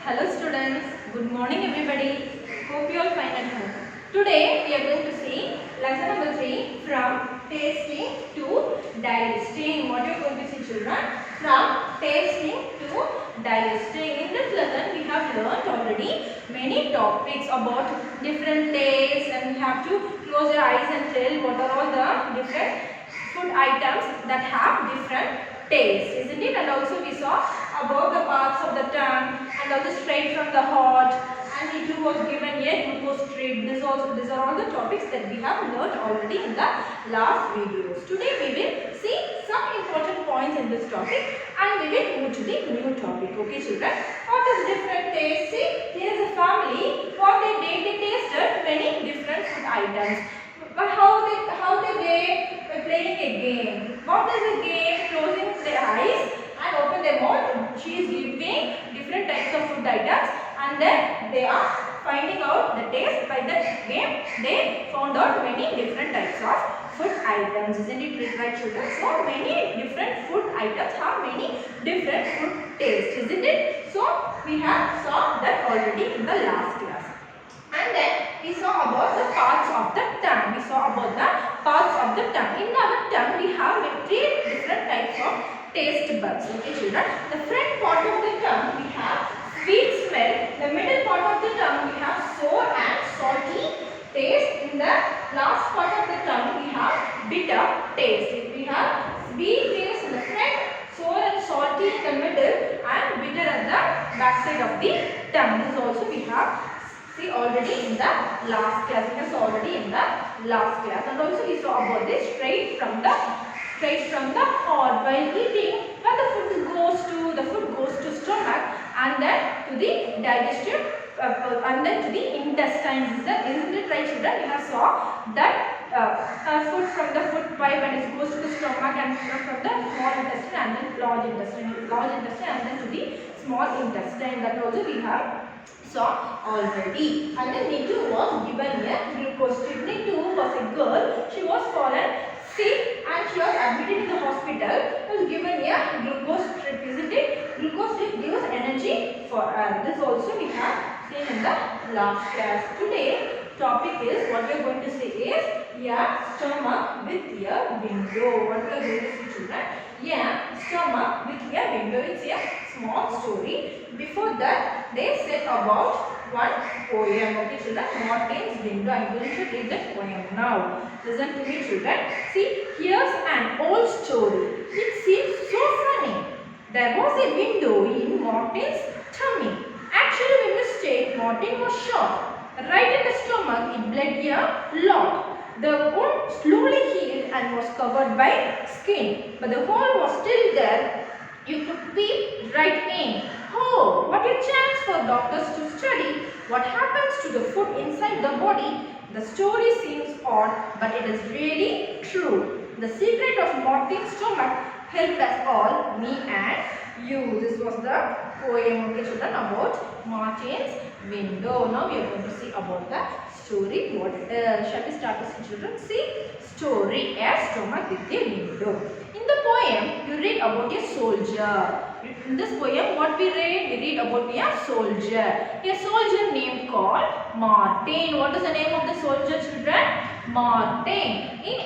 Hello students, good morning everybody. Hope you all fine at home. Today we are going to see lesson number 3 from tasting to digesting. What you are going to see children? From tasting to digesting. In this lesson we have learned already many topics about different tastes, and we have to close your eyes and tell what are all the different food items that have different taste, isn't it? And also we saw about the parts of the tongue and also straight from the heart, and it was given a glucose trip. These are all the topics that we have learned already in the last videos. Today we will see some important points in this topic and we will move to the new topic. Okay children, what is different taste? See, here is a family. What they did, they tasted many different food items. But how they were playing a game. What is a game? Closing their eyes and open their mouth. She is giving different types of food items, and then they are finding out the taste. By that game, they found out many different types of food items. Isn't it right, children? So many different food items have many different food tastes, isn't it? So we have saw that already in the last class. And then we saw about the parts of the tongue. We saw about the parts of the tongue. In our tongue, we have three different types of taste buds. Okay, children. The front part of the tongue, we have sweet smell. The middle part of the tongue, we have sour and salty taste. In the last part of the tongue, we have bitter taste. We have sweet taste in the front, sour and salty in the middle, and bitter at the back side of the tongue. This also we have see already in the last class. We have already in the last class, and also we saw about this straight from the heart. While eating, when the food goes to stomach and then to the digestive and then to the intestines. Isn't it right, children? We have saw that food from the food pipe and it goes to the stomach, and from the small intestine and then large intestine and then to the small intestine. That also we have saw already. And then Nitu was given a glucose trip. Nitu was a girl. She was fallen sick and she was admitted in the hospital. Was given a glucose trip. Isn't it? Glucose trip gives energy for her. This also we have seen in the last class. Today topic is, what we are going to say is a stomach with a window. What we are going to see, children? A stomach with a window. It's a small story. Before that, they said about one poem. Okay, children. Martin's window. I am going to read the poem now. Listen to me, children. See, here's an old story. It seems so funny. There was a window in Martin's tummy. Actually, by mistake, Martin was shot. Right in the stomach, it bled a lot. The wound slowly healed and was covered by skin, but the hole was still there. You could peep right in. Oh, what a chance for doctors to study what happens to the food inside the body. The story seems odd, but it is really true. The secret of Martin's stomach helped us all, me and you. This was the poem, okay, children, about Martin's window. Now we are going to see about the story. What shall we start to see, children? See, story, a stomach with a window. In the poem, you read about a soldier. In this poem, what we read? We read about a soldier named called Martin. What is the name of the soldier, children? Martin. In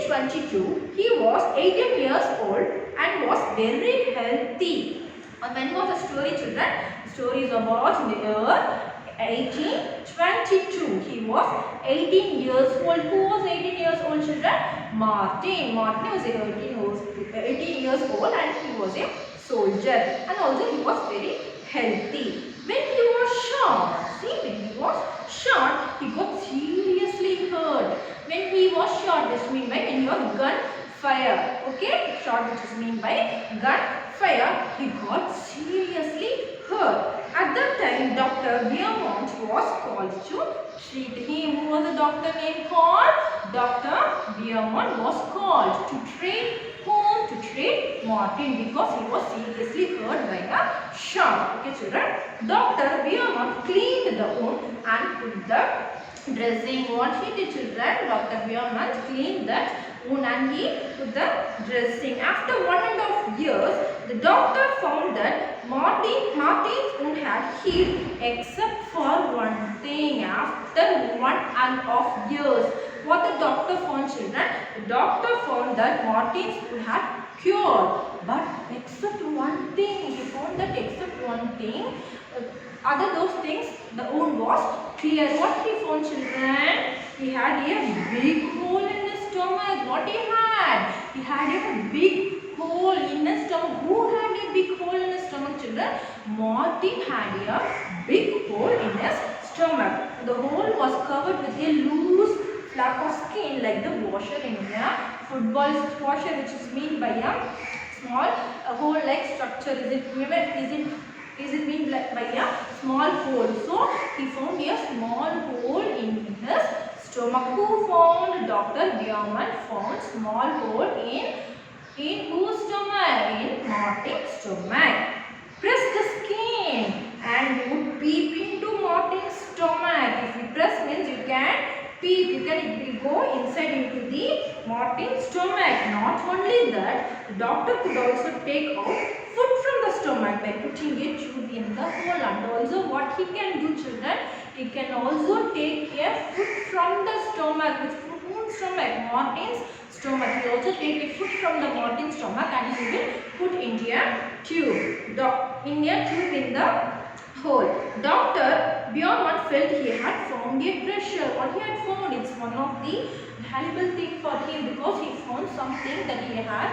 1822, he was 18 years old and was very healthy. And when was the story, children? The story is about the year 1822. He was 18 years old. Who was 18 years old, children? Martin. Martin was 18 years old and he was a soldier. And also he was very healthy. When he was shot, he got seriously hurt. When he was shot, this means by when he was gunfire. Okay, shot which is mean by gunfire, he got seriously hurt. At that time, Dr. Beaumont was called to treat him. Who was the doctor name called? Dr. Beaumont was called to treat whom? To treat Martin, because he was seriously hurt by a shot. Okay, children. Dr. Beaumont cleaned the wound and put the dressing. What he did, children? Dr. Beaumont cleaned that wound and he put the dressing. After 1.5 years, the doctor found that Martin's wound had healed except for one thing. After 1.5 years, what the doctor found, children? The doctor found that Martin's wound had cured, but except one thing. He found that except one thing, other those things, the wound was clear. What he found, children? He had a big hole in his stomach. What he had? He had a big hole in his stomach. Who had a big hole in his stomach, children? Martin had a big hole in his stomach. The hole was covered with a loose flap of skin like the washer in a football washer, which is made by a small hole-like structure. Is it mean like by a small hole? So he found a small hole in his stomach. Who found? Dr. Bierman found small hole in whose stomach? In Martin's stomach. Press the skin and would peep into Martin's stomach. If you press means you can peep. You can go inside into the Martin's stomach. Not only that, the doctor could also take out food from the stomach by putting a tube in the hole. And also what he can do, children? He can also take a food from the stomach. Which whose stomach? Martin's stomach. He also take a food from the Martin's stomach and he will put into a tube. In the hole. Dr. Bierman felt he had found a treasure. What he had found? It's one of the valuable thing for him because he found something that he had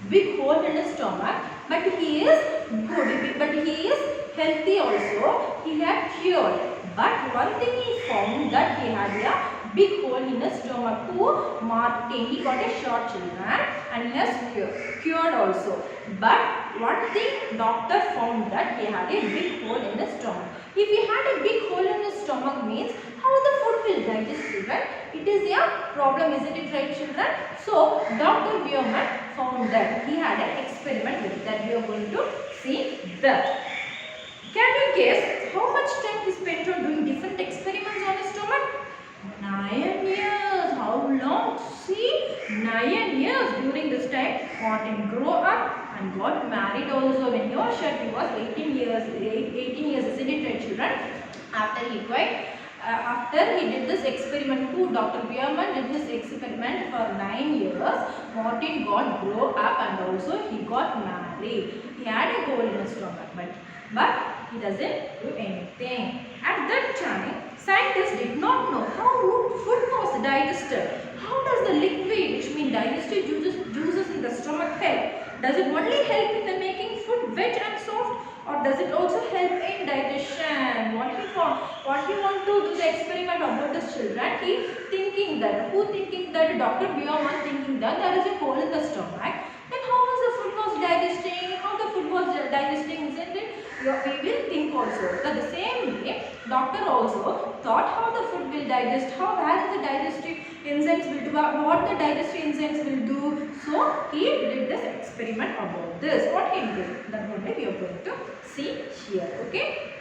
big hole in his stomach, but he is good, but he is healthy also. He had cured, but one thing he found that he had a big hole in his stomach. Who? Martin. He got a short, children, and he has cured also. But one thing doctor found that he had a big hole in his stomach. If he had a big hole in his stomach means how the food will digest, children? It is a problem, isn't it right, children? So Dr. Bierman found that. He had an experiment with that. We are going to see that. Can you guess how much time he spent on doing different experiments on his stomach? 9 years. How long? See, 9 years. During this time, Martin grew up and got married also. When he was shut, he was 18 years. 18 years, isn't it right, children? After he did this experiment, Dr. Bierman did this experiment for 9 years. Martin grew up and also he got married. He had a hole in his stomach, but he doesn't do anything. At that time, scientists did not know how food was digested. How does the liquid, which means digestive juices in the stomach help? Does it only help in the making food wet and soft, or does it also help in digestion? What he want to do the experiment about his children? He thinking that Dr. Bierman thinking that there is a hole in the stomach. Then how was the food was digesting? How the food was digesting? Isn't it? We will think also that the same way doctor also thought how the food will digest, where the digestive enzymes will do, what the digestive enzymes will do. So he did this experiment about this. What he did, that only we are going to see here. Okay.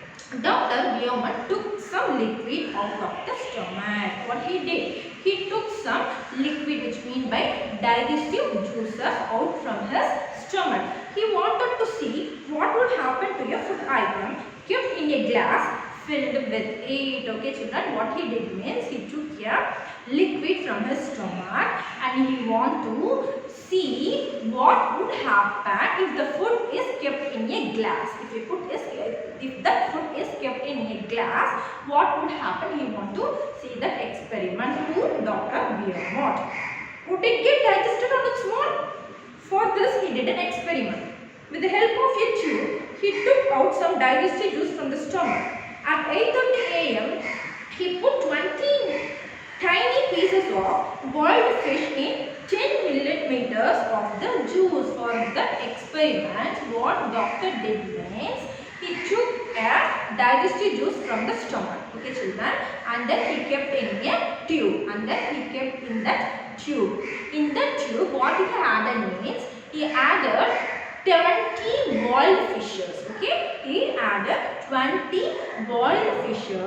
Dr. Bierman took some liquid out of the stomach. What he did? He took some liquid, which means by digestive juices, out from his stomach. He wanted to see what would happen to a food item kept in a glass filled with it. Okay, children, what he did means he took a liquid from his stomach and he want to see what would happen if the food is kept in a glass. If that food is kept in a glass, what would happen? He want to see that experiment to Dr. Bierman. Would it get digested on its own? For this, he did an experiment. With the help of a tube, he took out some digestive juice from the stomach. At 8:30 a.m., he put 20 tiny pieces of boiled fish in 10 milliliters of the juice. For the experiment, what doctor did means he took a digestive juice from the stomach, okay, children, and then he kept in a tube, and then he kept in that tube. In that tube, what he added means he added 20 boiled fishes. Okay, he added 20 boiled fishes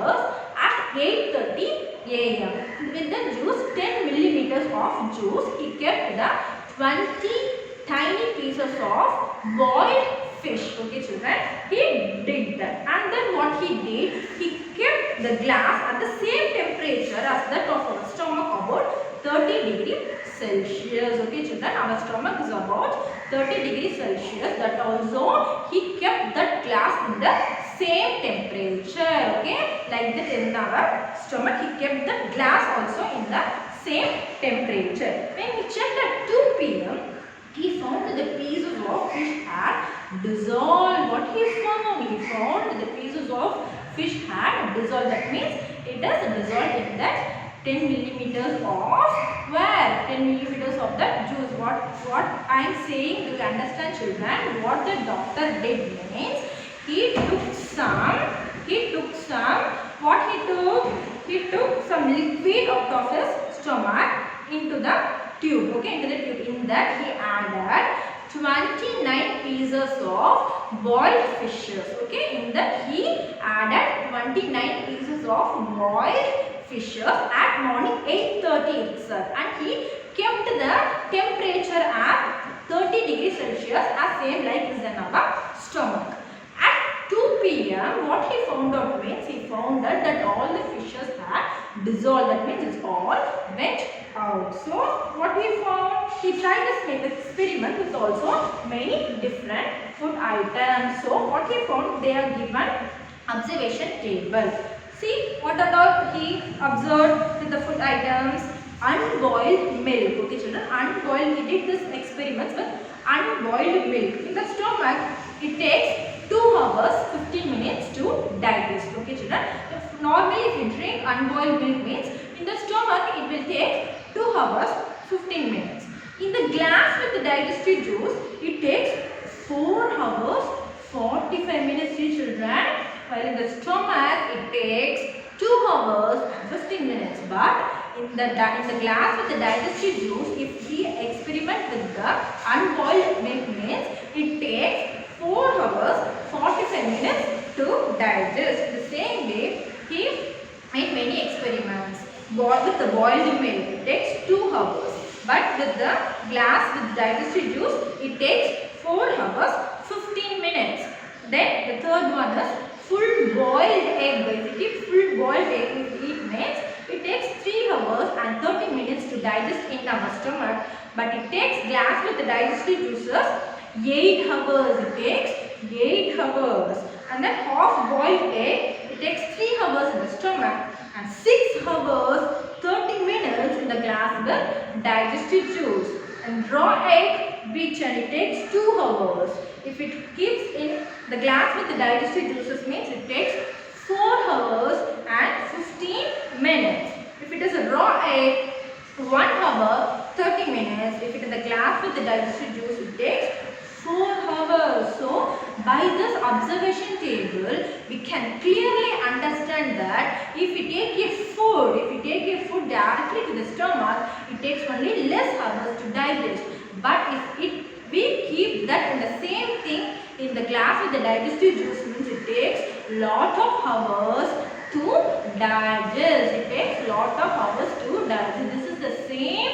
at 8:30 a.m. With the juice, 10 millimeters of juice, he kept the 20 tiny pieces of boiled fish. Okay children, he did that, and then what he did, he kept the glass at the same temperature as that of our stomach, about 30 degrees Celsius. Okay children, our stomach is about 30 degrees Celsius. That also he kept that glass in the same temperature. Okay, like that in our stomach, he kept the glass also in the same temperature. When he checked at 2 p.m. he found that the pieces of fish had dissolved. What he found? He found the pieces of fish had dissolved. That means it has dissolved in that 10 millimeters of where? 10 millimeters of the juice. What I am saying, do you understand children? What the doctor did means, he took some, what he took? He took some liquid out of his stomach into the tube. Okay, into the tube. In that he added 29 pieces of boiled fishes. Okay, in that he added 29 pieces of boiled fishes at morning 8:30 itself, and he kept the temperature at 30 degrees Celsius as same like is in our stomach. At 2 p.m. what he found out means, he found that all the fishes had dissolved. That means it's all went out. So what he found, he tried this experiment with also many different food items. So what he found, they are given observation table. See what are all he observed with the food items. Unboiled milk. Okay children, unboiled, he did this experiments with unboiled milk. In the stomach it takes 2 hours 15 minutes to digest. Okay children, normally if you drink unboiled milk means in the stomach it will take 2 hours 15 minutes. In the glass with the digestive juice it takes 4 hours 45 minutes children, while in the stomach it takes 2 hours and 15 minutes. But in the glass with the digestive juice, if we experiment with the unboiled milk means it takes 4 hours 45 minutes to digest. The same way he made many experiments. With the boiled milk it takes 2 hours, but with the glass with digestive juice it takes 4 hours 15 minutes. Then the third one is full boiled egg. If you keep full boiled egg, if you eat means it takes 3 hours and 30 minutes to digest in our stomach, but it takes glass with the digestive juices 8 hours. It takes 8 hours. And then half boiled egg it takes 3 hours in the stomach and 6 hours 30 minutes in the glass with digestive juice. And raw egg beaten it takes 2 hours. If it keeps in the glass with the digestive juices means it takes 4 hours and 15 minutes. If it is a raw egg 1 hour 30 minutes. If it is a glass with the digestive juice it takes 4 hours. So by this observation table we can clearly understand that if we take a food directly to the stomach it takes only less hours to digest. But if we keep that in the same thing in the glass with the digestive juice means it takes lot of hours to digest. It takes lot of hours to digest. This is the same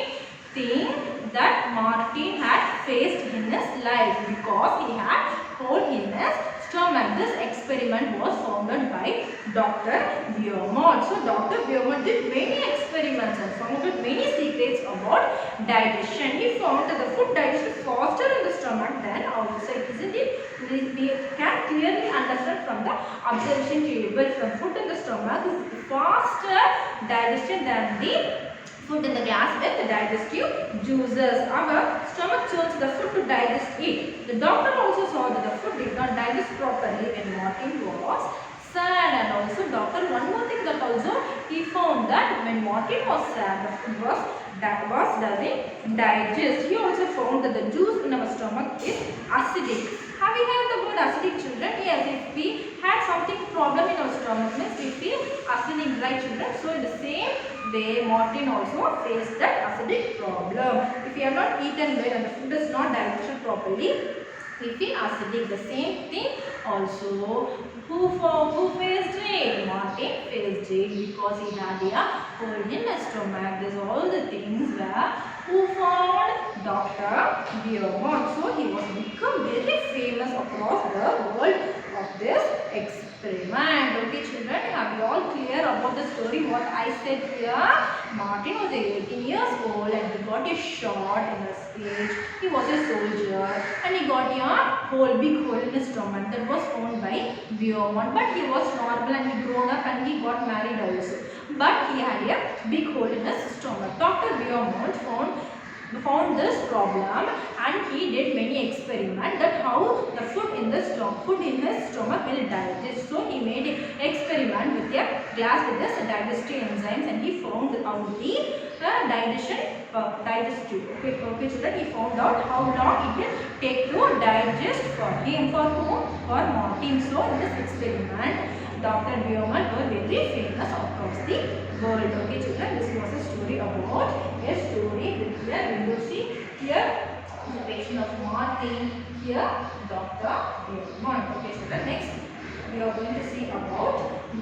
thing that Martin had faced in his life because he had hole in his stomach. This experiment was founded by Dr. Beaumont. So Dr. Beaumont did many experiments and found out many secrets about digestion. He found that the food digests faster in the stomach than outside. Isn't it? We can clearly understand from the observation table. The food in the stomach is faster digestion than the food in the glass with the digestive juices. Our stomach chose the food to digest it. The doctor also saw that the food did not digest properly when Martin was sad. And also doctor, one more thing that also he found that when Martin was sad, the food doesn't digest. He also found that the juice in our stomach is acidic. Have you heard the word acidic children? Yes, if we had something problem in our stomach means we feel acidic, right children? So in the same way Martin also faced that acidic problem. If we have not eaten well and the food is not digested properly, we feel acidic. The same thing also who faced it? Martin faced jail because he had a hole in his stomach. These all the things were who found Dr. Beaumont. So he was become very famous across the world of this experiment. Okay children, are you all clear about the story what I said here? Martin was 18 years old and he got a shot in his stage. He was a soldier and he got a big hole in his stomach that was found by Beaumont. But he was normal and he grown up and he got married also. But he had a big hole in his stomach. Dr. Beaumont found this problem and he did many experiments that how the food in his stomach will digest. So he made an experiment with a glass with this digestive enzymes and he found out the digestive. Okay children, he found out how long it will take to digest for him, for whom? For Martin. So in this experiment Dr. Beaumont was very famous across the world. Okay children, this was a story about a story with here we will see here the patient of Martin, here Dr. Beaumont. Okay children, next we are going to see about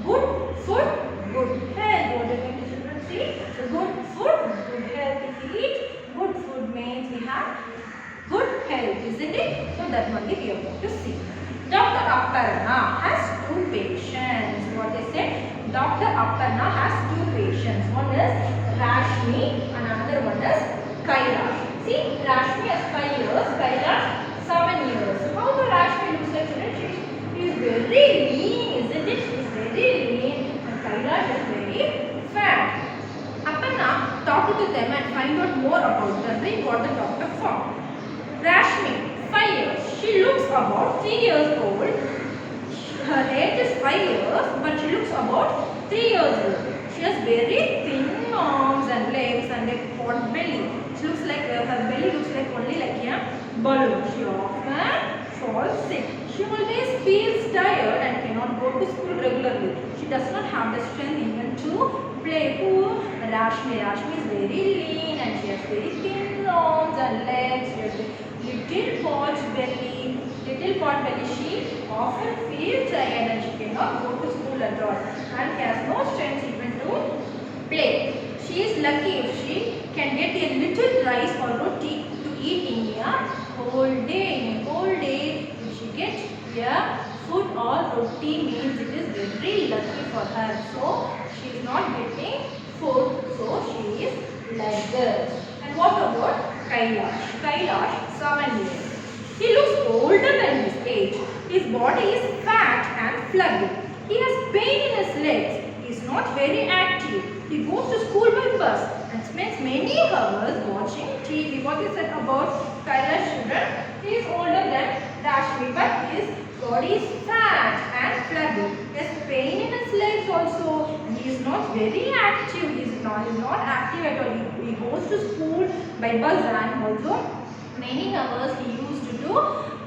good food, good health. What are going to children see? The good food, good health. If we eat good food means we have good health, isn't it? So that only we are going to see. Dr. Aparna has two patients. What they said? Dr. Aparna has two patients. One is Rashmi and another one is Kailash. See, Rashmi has 5 years, Kailash 7 years. How the Rashmi looks like children? She is very lean, isn't it? She is very lean and Kailash is very fat. Aparna talked to them and find out more about them. They got the doctor found. Rashmi, 5 years. She looks about 3 years old. Her age is 5 years, but she looks about 3 years old. She has very thin arms and legs and a pot belly. She looks like her belly looks like only like a balloon. She often falls sick. She always feels tired and cannot go to school regularly. She does not have the strength even to play. Who? Rashmi. Rashmi is very lean and she has very thin arms and legs. She has little pot belly. She often feels tired and she cannot go to school at all and has no strength even to play. She is lucky if she can get a little rice or roti to eat in a whole day. In a whole day, if she gets a food or roti means it is very lucky for her. So she is not getting food, so she is like this. And what about Kailash? Kailash, 7 years. He looks older than his age. His body is fat and flabby. He has pain in his legs. He is not very active. He goes to school by bus and spends many hours watching TV. What is said about Kailash children? He is older than Rashmi, but his body is fat and flabby. He has pain in his legs also. And he is not very active. He is not active at all. He goes to school by bus and also many hours he used to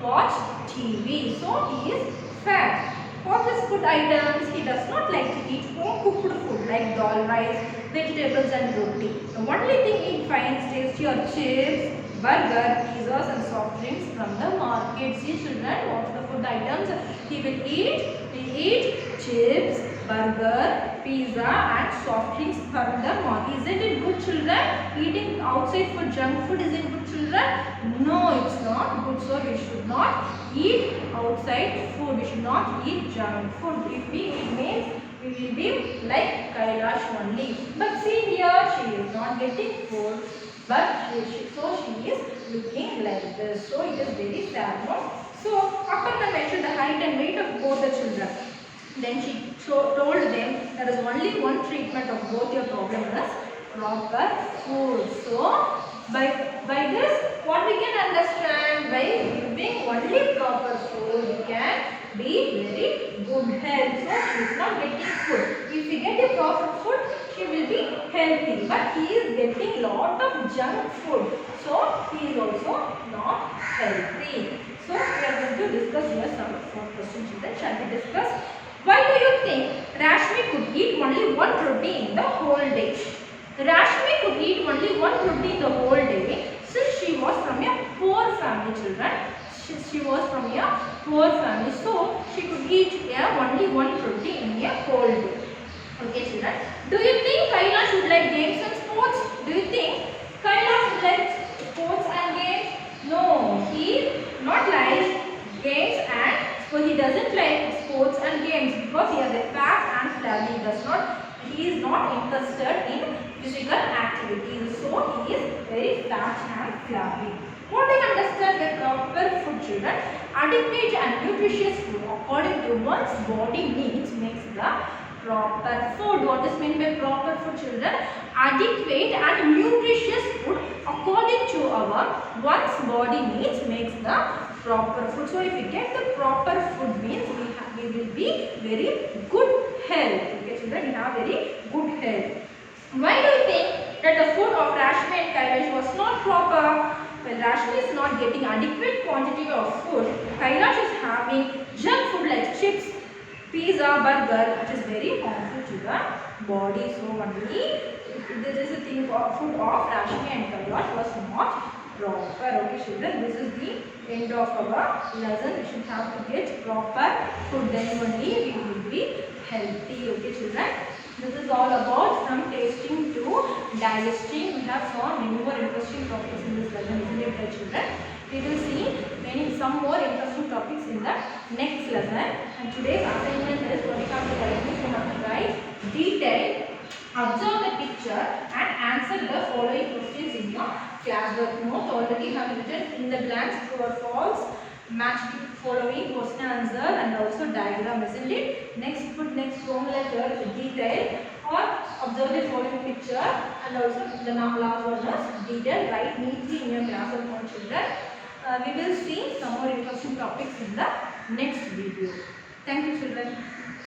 watch TV. So he is fat. For his food items, he does not like to eat home cooked food like dal rice, vegetables and roti. The only thing he finds tasty are chips, burger, pizzas and soft drinks from the market. See children, what are the food items he will eat? He eat chips, burger, pizza and soft drinks from the market. Isn't it good children? Eating outside food, junk food, is it good children? No, it's not good. So we should not eat outside food. We should not eat junk food. If we eat means we will be like Kailash only. But see here, she is not getting food. But she is looking like this. So it is very sad, no? So Aparna measured the height and weight of both the children. Then she told them there is only one treatment of both your problem is proper food. So by this, what we can understand, by giving only proper food, we can be very good health. So she is not getting food. If we get a proper food, she will be healthy. But he is getting lot of junk food. So he is also not healthy. So we are going to discuss here some more questions. Shall we discuss? Why do you think Rashmi could eat only one roti in the whole day? Rashmi could eat only one roti in the whole day since she was from a poor family, children. She was from a poor family, so she could eat only one roti in a whole day. Okay, flabby. He is not interested in physical activities, so he is very fat and flabby. What do you understand the proper food, children? Adequate and nutritious food according to one's body needs makes the proper food. What is meant by proper food, children? Adequate and nutritious food according to our one's body needs makes the proper food. So if we get the proper food means we will be very good health. Okay, children, we have very good health. Why do you think that the food of Rashmi and Kailash was not proper? Well, Rashmi is not getting adequate quantity of food. Kailash is having junk food like chips, pizza, burger, which is very harmful to the body. So only this is the thing of food of Rashmi and Kailash was not proper. Okay, children, this is the end of our lesson. We should have to get proper food, then only we will be healthy. Okay, children. This is all about from tasting to digesting. We have saw many more interesting topics in this lesson, isn't it, children? We will see some more interesting topics in the next lesson. And today's assignment is what you have to write. You have to write detail, observe the picture, and answer the following questions in your classwork note. Already have written in the blanks true or false. Match the following question answer and also diagram, isn't it? Next, put next home letter detail or observe the following picture, and also the last one is detail. Write neatly in your class of children. We will see some more interesting topics in the next video. Thank you, children.